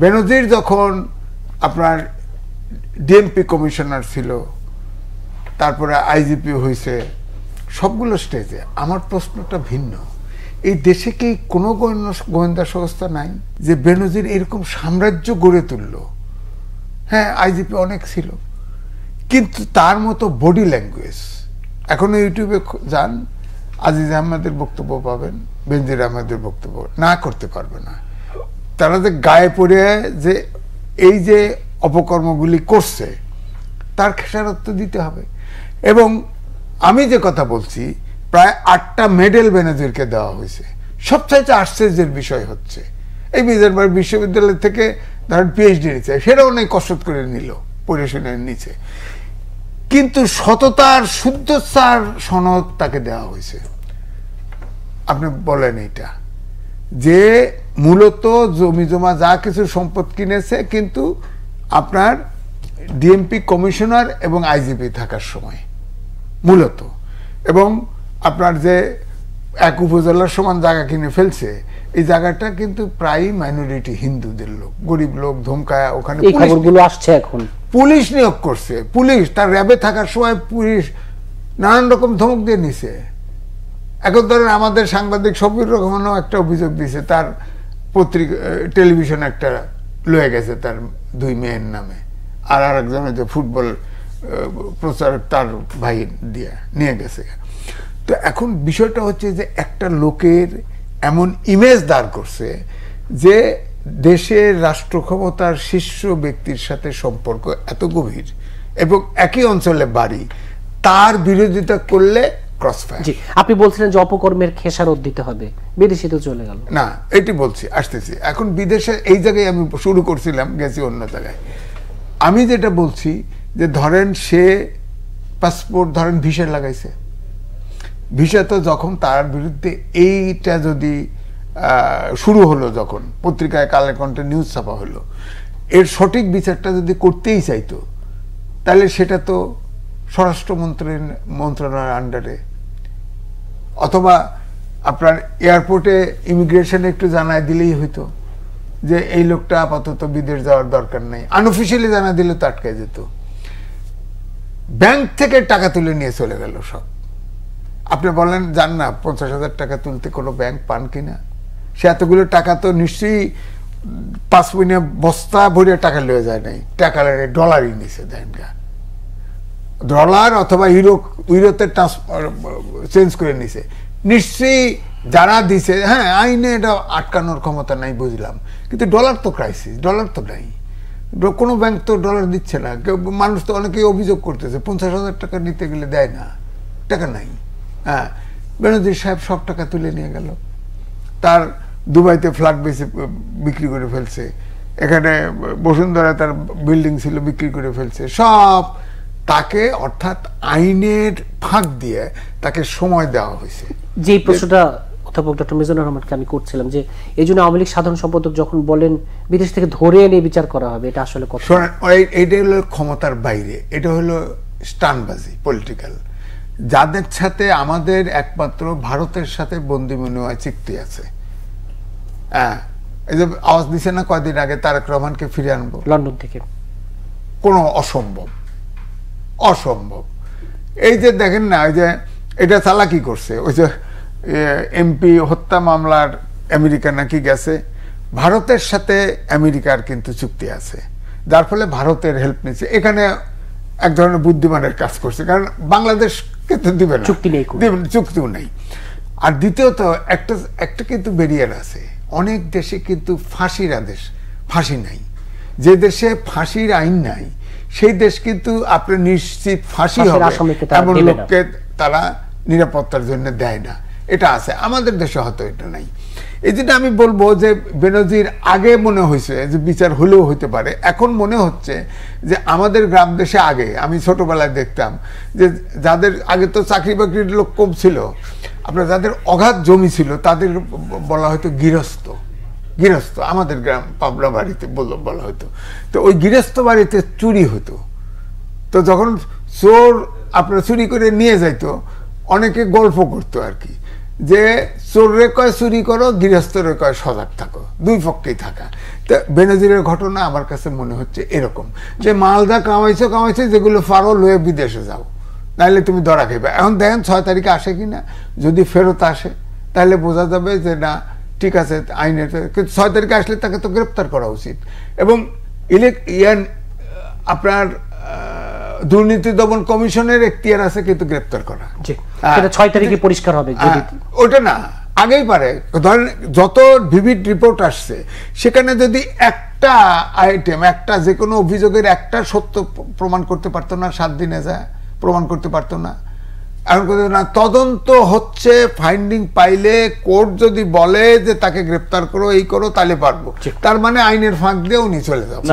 বেনজির যখন আপনার DMP commissioner ছিল, তারপরে আইজিপি হয়েছে, সবগুলো স্টেজে। আমার প্রশ্নটা ভিন্ন, এই দেশে কি কোনো গোয়েন্দা সংস্থা নাই যে বেনজির এরকম সাম্রাজ্য গড়ে তুলল? হ্যাঁ, আইজিপি অনেক ছিল, কিন্তু তার মতো বডি ল্যাঙ্গুয়েজ, এখন ইউটিউবে যান, আজিজ আহমেদের বক্তব্য পাবেন, বেনজির আহমেদের বক্তব্য না করতে পারবে না। তারা যে গায়ে পড়ে যে এই যে অপকর্মগুলি করছে তার খেসারত দিতে হবে। এবং আমি যে কথা বলছি, প্রায় 8টা মেডেল বেনজিরকে দেওয়া হয়েছে। সবচাইতে আশ্চর্যের বিষয় হচ্ছে এই বিজয়বাড়ি বিশ্ববিদ্যালয় থেকে ধরেন পিএইচডি নিচ্ছে, সেটাও অনেক কষ্ট করে নিল, পরিবেশনের নিচে, কিন্তু সততার শুদ্ধতার সনদ তাকে দেওয়া হয়েছে। আপনি বলেন এটা যে মূলত জমি জমা যা কিছু সম্পদ কিনেছে, কিন্তু আপনার ডিএমপি কমিশনার এবং আইজিপি থাকার সময় মূলত, এবং আপনার যে এক উপজেলার সমান জায়গা কিনে ফেলছে, এই জায়গাটা কিন্তু প্রায় মাইনরিটি হিন্দুদের লোক, গরিব লোক, ধমকায় ওখানে আসছে। এখন পুলিশ নিয়োগ করছে, পুলিশ তার র্যাবে থাকার সময় পুলিশ নানান রকম ধমক দিয়ে নিছে। এখন ধরেন আমাদের সাংবাদিক শফিউর রহমানও একটা অভিযোগ দিয়েছে, তার পত্রিকা টেলিভিশন একটা লয়ে গেছে তার 2 মেয়ের নামে, আর একজন যে ফুটবল প্রচারক তার ভাই দিয়ে নিয়ে গেছে। তো এখন বিষয়টা হচ্ছে যে একটা লোকের এমন ইমেজ দাঁড় করছে যে দেশের রাষ্ট্র ক্ষমতার শীর্ষ ব্যক্তির সাথে সম্পর্ক এত গভীর এবং একই অঞ্চলে বাড়ি, তার বিরোধিতা করলে ক্রসফায়ার। আপনি বলছিলেন যে অপকর্মের খেসারত দিতে হবে, বিদেশে তো চলে গেল না, এটি বলছি, আসতেছি এখন বিদেশে। এই জায়গায় আমি শুরু করছিলাম, গেছি অন্য জায়গায়। আমি যেটা বলছি যে ধরেন সে পাসপোর্ট, ধরেন ভিসা লাগাইছে, ভিসা তো যখন তার বিরুদ্ধে এইটা যদি শুরু হলো, যখন পত্রিকায় কালের কণ্ঠে নিউজ ছাপা হলো, এর সঠিক বিচারটা যদি করতেই চাইতো, তাহলে সেটা তো স্বরাষ্ট্র মন্ত্রণালয়ের আন্ডারে, অথবা আপনার এয়ারপোর্টে ইমিগ্রেশনে একটু জানায় দিলেই হইতো যে এই লোকটা আপাতত বিদেশ যাওয়ার দরকার নেই, আনঅফিসিয়ালি জানা দিলে তো আটকে যেত। ব্যাংক থেকে টাকা তুলে নিয়ে চলে গেল সব। আপনি বলেন জান না 50,000 টাকা তুলতে কোনো ব্যাংক পান কিনা? সে এতগুলো টাকা তো নিশ্চয়ই 5 মিনিট বস্তা ভরে টাকা লয়ে যায় নাই, টাকা ডলারই নিছে, দেন ডলার অথবা ইউরোতে চেঞ্জ করে নিছে নিশ্চয়ই, যারা দিছে। হ্যাঁ, আইনে এটা আটকানোর ক্ষমতা নাই বুঝলাম, কিন্তু ডলার তো ক্রাইসিস, ডলার তো নাই, কোনো ব্যাংক তো ডলার দিচ্ছে না। মানুষ তো অনেকেই অভিযোগ করতেছে 50,000 টাকা নিতে গেলে দেয় না, টাকা নাই। হ্যাঁ, বেনজির সাহেব সব টাকা তুলে নিয়ে গেল, তার দুবাইতে ফ্ল্যাট বেশি বিক্রি করে ফেলছে, এখানে বসুন্ধরা তার বিল্ডিং ছিল বিক্রি করে ফেলছে সব। তাকে অর্থাৎ আইনের ফাঁক দিয়ে তাকে সময় দেওয়া হয়েছে। যে প্রশ্নটা অধ্যাপক ডক্টর মিজানুর রহমানকে আমি করছিলাম, যে এই জন্য আওয়ামী লীগ সাধারণ সম্পাদক যখন বলেন বিদেশ থেকে ধরে এনে বিচার করা হবে, এটা আসলে কথা, এটা হলো ক্ষমতার বাইরে, এটা হলো স্টানবাজি, পলিটিক্যাল। যাদের সাথে আমাদের একমাত্র ভারতের সাথে বন্দি বিনিময় চুক্তি আছে। হ্যাঁ, এই যে আওয়াজ দিছে না কয়দিন আগে তারেক রহমানকে ফিরে আনবো লন্ডন থেকে, কোনো অসম্ভব, অসম্ভব। এই যে দেখেন না, ওই যে এটা চালাকি করছে, ওই যে এমপি হত্যা মামলার আমেরিকা নাকি গেছে, ভারতের সাথে আমেরিকার কিন্তু চুক্তি আছে, যার ফলে ভারতের হেল্প নিচ্ছে। এখানে এক ধরনের বুদ্ধিমানের কাজ করছে, কারণ বাংলাদেশকে তো দিবে না, চুক্তিও নেই। আর দ্বিতীয়ত একটা কিন্তু ব্যারিয়ার আছে, অনেক দেশে কিন্তু ফাঁসির আদেশ, ফাঁসি নাই। যে দেশে ফাঁসির আইন নাই সেই দেশ কিন্তু আপনার নিশ্চিত ফাঁসি হবে এমন লোককে তারা নিরাপত্তার জন্য দেয় না, এটা আছে। আমাদের দেশে হয়তো এটা নাই। এই জন্য আমি বলবো যে বেনজির আগে মনে হয়েছে যে বিচার হলেও হইতে পারে, এখন মনে হচ্ছে যে আমাদের গ্রাম দেশে আগে আমি ছোটবেলায় দেখতাম যে যাদের আগে তো চাকরি বাকরির লোক কম ছিল, আপনার যাদের অগাধ জমি ছিল তাদের বলা হয়তো গৃহস্থ, গৃহস্থ আমাদের গ্রাম পাবনা বাড়িতে বলা হতো। তো ওই গৃহস্থ বাড়িতে চুরি হতো, তো যখন চোর আপনার চুরি করে নিয়ে যাইতো অনেকে গল্প করতো আর কি, যে চোররে কয় চুরি করো, গৃহস্থরে কয় সজাগ থাকো, দুই পক্ষেই থাকা। তো বেনজিরের ঘটনা আমার কাছে মনে হচ্ছে এরকম, যে মালদা কামাইছো যেগুলো পারো লয়ে বিদেশে যাও, নাহলে তুমি ধরা খাইবে। এখন দেখেন 6 তারিখে আসে কিনা, যদি ফেরত আসে তাহলে বোঝা যাবে যে না ঠিক আছে আইনের, কিন্তু 6 তারিখে আসলে তাকে তো গ্রেপ্তার করা উচিত। এবং আপনার দুর্নীতি দমন কমিশনের এখতিয়ার আছে কিন্তু গ্রেপ্তার করা, সেটা 6 তারিখে পরিষ্কার হবে। ওটা না আগেই পারে, ধরেন যত ভিভিড রিপোর্ট আসছে সেখানে যদি একটা আইটেম, একটা যে কোনো অভিযোগের একটা সত্য প্রমাণ করতে পারতো না, 7 দিনে যায় প্রমাণ করতে পারতো না। এখন না, তদন্ত হচ্ছে, ফাইন্ডিং পাইলে কোর্ট যদি বলে যে তাকে গ্রেপ্তার করো, এই করো, তাহলে পারবো, তার মানে আইনের ফাঁক দিয়ে উনি চলে যাবে।